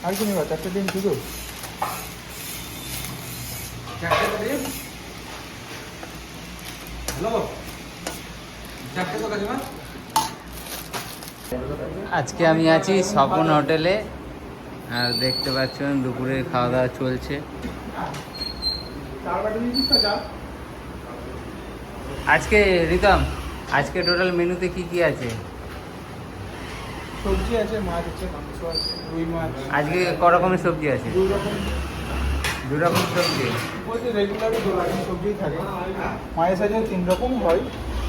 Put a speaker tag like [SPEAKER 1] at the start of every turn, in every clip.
[SPEAKER 1] আর কি নেবা? 4টে ডিম শুধু?
[SPEAKER 2] 4টে ডিম। হ্যালো, 4টে তো কাকিমা।
[SPEAKER 3] আজকে আমি আছি স্বপন হোটেলে, আর দেখতে পাচ্ছেন দুপুরে খাওয়া দাওয়া চলছে। আজকে রিতম, আজকে টোটাল মেনুতে কি কি আছে?
[SPEAKER 1] সবজি আছে, মাছ আছে, মাংস আছে, রুই মাছ।
[SPEAKER 3] আজকে ক রকমের সবজি আছে?
[SPEAKER 1] 2 রকম।
[SPEAKER 3] 2 রকম সবজি।
[SPEAKER 1] বলতে রেগুলারই 2 রকম সবজিই থাকে। মায়ের সাথে 3 রকম হয়,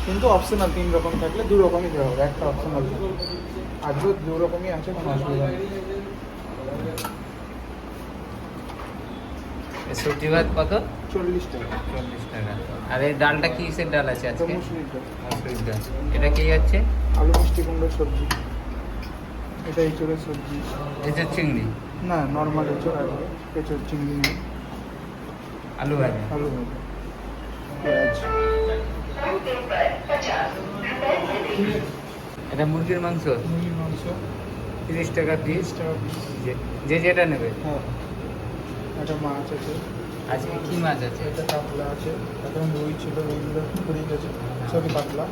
[SPEAKER 1] কিন্তু অপশনাল 3 রকম থাকলে 2 রকমই দেওয়া হবে, একটা অপশনাল থাকে। আজও 2 রকমই আছে, কোনো অসুবিধা নেই।
[SPEAKER 3] সবজি ভাত কত?
[SPEAKER 1] 40 টাকা।
[SPEAKER 3] 40 টাকা। আর এই ডালটা কিসের ডাল আছে আজকে?
[SPEAKER 1] মুসুরির ডাল।
[SPEAKER 3] মসুরির ডাল। এটা কি যাচ্ছে?
[SPEAKER 1] আলু মিষ্টি কুমড়োর সবজি। এটা এঁচোড়ের সবজি।
[SPEAKER 3] এঁচোড় চিংড়ি?
[SPEAKER 1] না, নর্মাল এঁচোড় আসবে, এঁচোড় চিংড়ি নেই।
[SPEAKER 3] আলু ভাজা?
[SPEAKER 1] আলু ভাজা, পেঁয়াজ।
[SPEAKER 3] এটা মুরগির মাংস?
[SPEAKER 1] মুরগির মাংস
[SPEAKER 3] 30 টাকা পিস।
[SPEAKER 1] 30 টাকা পিস।
[SPEAKER 3] যে যেটা নেবে।
[SPEAKER 1] হ্যাঁ, একটা মাছ আছে।
[SPEAKER 3] আজকে কি মাছ আছে?
[SPEAKER 1] এটা কাতলা আছে, এখন রুই ছিল, রুইগুলো ফুরিয়ে গেছে, সবই কাতলা।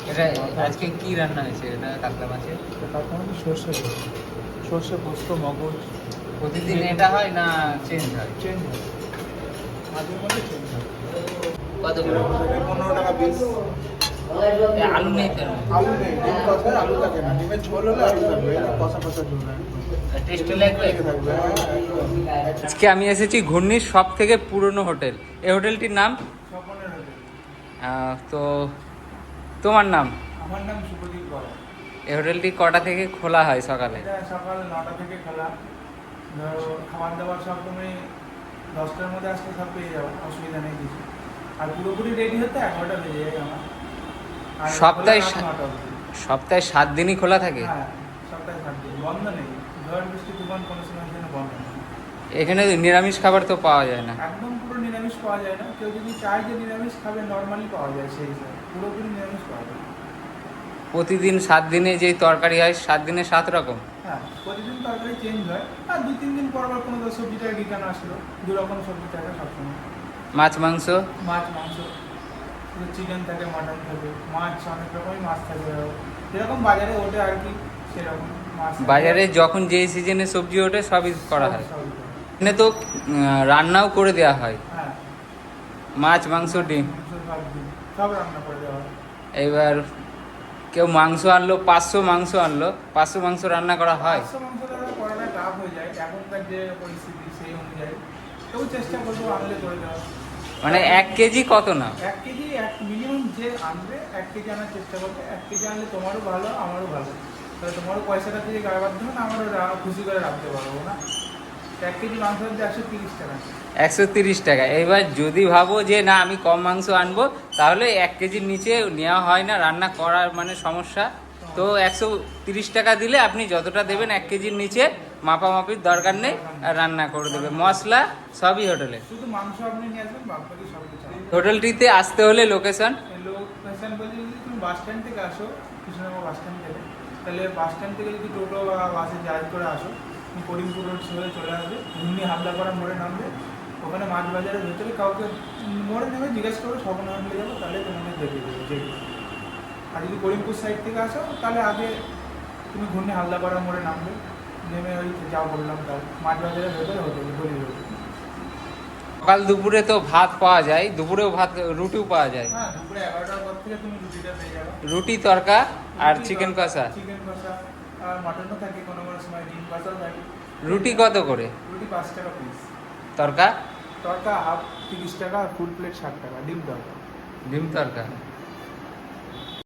[SPEAKER 3] এটা আজকে কি রান্না হয়েছে এটা কাতলা মাছের?
[SPEAKER 1] এটা কাতলা মানে সর্ষে দিয়ে। সর্ষে, পোস্ত, মগজ।
[SPEAKER 3] প্রতিদিন এটা হয় না চেঞ্জ হয়?
[SPEAKER 1] চেঞ্জ হয়, মাঝে মধ্যে চেঞ্জ হয়।
[SPEAKER 3] কত করে?
[SPEAKER 1] 15 টাকা পিস।
[SPEAKER 3] আলু নেই কেন?
[SPEAKER 1] আলু নেই, ডিম কষায় আলু থাকে না, ডিমের ঝোল হলে আলু থাকবে, এটা কষা কষা ঝোল
[SPEAKER 3] টেস্ট লাগবে?
[SPEAKER 1] থাকবে।
[SPEAKER 3] আজকে আমি এসেছি ঘূর্ণির সব থেকে পুরনো হোটেল। এই হোটেলটির নাম?
[SPEAKER 1] স্বপনের হোটেল।
[SPEAKER 3] তো তোমার নাম?
[SPEAKER 1] আমার নাম শুভদীপ বড়।
[SPEAKER 3] এই হোটেলটি কটা থেকে খোলা হয় সকালে?
[SPEAKER 1] এটা সকাল 9টা থেকে খোলা। ধরো খাবার দাবার সব তুমি 10টার মধ্যে আসলে সব পেয়ে যাবো, অসুবিধা নেই কিছু। আর পুরোপুরি রেডি হতে 11টা বেজে যায় আমার। আর
[SPEAKER 3] সপ্তাহে
[SPEAKER 1] খোলা রাত 9টা অবধি।
[SPEAKER 3] সপ্তাহে 7 দিনই খোলা থাকে?
[SPEAKER 1] হ্যাঁ, সপ্তাহে 7 দিন বন্ধ নেই। ঝড় বৃষ্টি তুফান কোনো সময় জন্য বন্ধ নেই।
[SPEAKER 3] এখানে নিরামিষ খাবার তো পাওয়া যায় না?
[SPEAKER 1] একদম পুরো নিরামিষ পাওয়া যায় না, কেউ যদি চায় যে নিরামিষ খাবে নর্মালি পাওয়া যায়, সেই হিসাবে পুরোপুরি নিরামিষ পাওয়া যায়।
[SPEAKER 3] প্রতিদিন 7 দিনে যেই তরকারি হয় 7 দিনে 7 রকম?
[SPEAKER 1] হ্যাঁ, প্রতিদিন তরকারি চেঞ্জ হয়, আর 2-3 দিন পর পর কোনো সবজিটা রিটার্ন আসলো, 2 রকম সবজি থাকে সবসময়।
[SPEAKER 3] মাছ মাংস?
[SPEAKER 1] মাছ মাংস, চিকেন থাকে, মাটন থাকে, মাছ অনেক রকমই মাছ থাকে, যেরকম বাজারে ওঠে আর কি সেরকম মাছ থাকে।
[SPEAKER 3] বাজারে যখন যেই সিজনে সবজি ওঠে সবই করা হয়?
[SPEAKER 1] সবই করে।
[SPEAKER 3] এখানে তো রান্নাও করে দেওয়া হয়,
[SPEAKER 1] হ্যাঁ,
[SPEAKER 3] মাছ মাংস ডিম।
[SPEAKER 1] মাংস সব দিন সব রান্না করে দেওয়া হয়।
[SPEAKER 3] এবার কেউ মাংস আনলো, 500 মাংস আনলো, 500 মাংস রান্না করা হয়?
[SPEAKER 1] 500 মাংস দাদা করাটা টাফ হয়ে যায় এখনকার যে পরিস্থিতি সেই অনুযায়ী, তবু চেষ্টা করবো আনলে করে দেওয়া।
[SPEAKER 3] মানে 1 কেজি কত না?
[SPEAKER 1] 1 কেজি, মিনিমাম যে আনবে 1 কেজি আনার চেষ্টা করবে। 1 কেজি আনলে তোমারও ভালো, আমারও ভালো, তাহলে তোমারও পয়সাটা থেকে গায়ে বাধ্য হবে না, আমারও খুশি করে রাখতে পারবো না। 1 কেজি মাংস হচ্ছে 130 টাকা।
[SPEAKER 3] 130 টাকা। এবার যদি ভাবো যে না আমি কম মাংস আনবো, তাহলে 1 কেজির নিচে নেওয়া হয় না, রান্না করার মানে সমস্যা। তো 130 টাকা দিলে আপনি যতটা দেবেন 1 কেজির নিচে মাপামাপির দরকার নেই, আর রান্না করে দেবে। মশলা সবই হোটেলে?
[SPEAKER 1] শুধু মাংস আপনি নিয়ে আসবেন, বাকি সব কিছু আছে।
[SPEAKER 3] হোটেলটিতে আসতে হলে লোকেশন?
[SPEAKER 1] লোকেশন বলতে যদি তুমি বাস স্ট্যান্ড থেকে আসো, কৃষ্ণনগর বাস স্ট্যান্ড থেকে, তাহলে বাস স্ট্যান্ড থেকে যদি টোটো বা বাসে জার্জ করে আসো, তুমি করিমপুর রোড হয়ে চলে আসবে, ঘুমনি হামলাপাড়া মোড়ে নামবে, ওখানে মাছ বাজারের ভেতরে কাউকে মোড়ে নেমে জিজ্ঞেস করবে স্বপন হোটেলে যাবো, তাহলে তোমাকে দেখিয়ে দেবে যেগুলো। আর যদি করিমপুর সাইড থেকে আসো, তাহলে আগে তুমি ঘুমনি হালদাপাড়া মোড়ে নামবে, নেমে ওই যা বললাম তার মাছ বাজারের ভেতরে হোটেল গলি রোড।
[SPEAKER 3] সকাল দুপুরে তো ভাত পাওয়া যায়, দুপুরেও ভাত, রুটিও পাওয়া যায়?
[SPEAKER 1] হ্যাঁ, দুপুরে 11টার পর থেকে তুমি রুটিটা পেয়ে যাবে।
[SPEAKER 3] রুটি তরকা আর চিকেন কষা?
[SPEAKER 1] চিকেন কষা আর মাটনও থাকে, কোনো কোনো সময় ডিম কষাও থাকে।
[SPEAKER 3] রুটি কত করে?
[SPEAKER 1] রুটি 5 টাকা পিস।
[SPEAKER 3] তরকা?
[SPEAKER 1] তরকা হাফ 30 টাকা, আর ফুল প্লেট 60 টাকা, ডিম তরকা।
[SPEAKER 3] ডিম তরকা?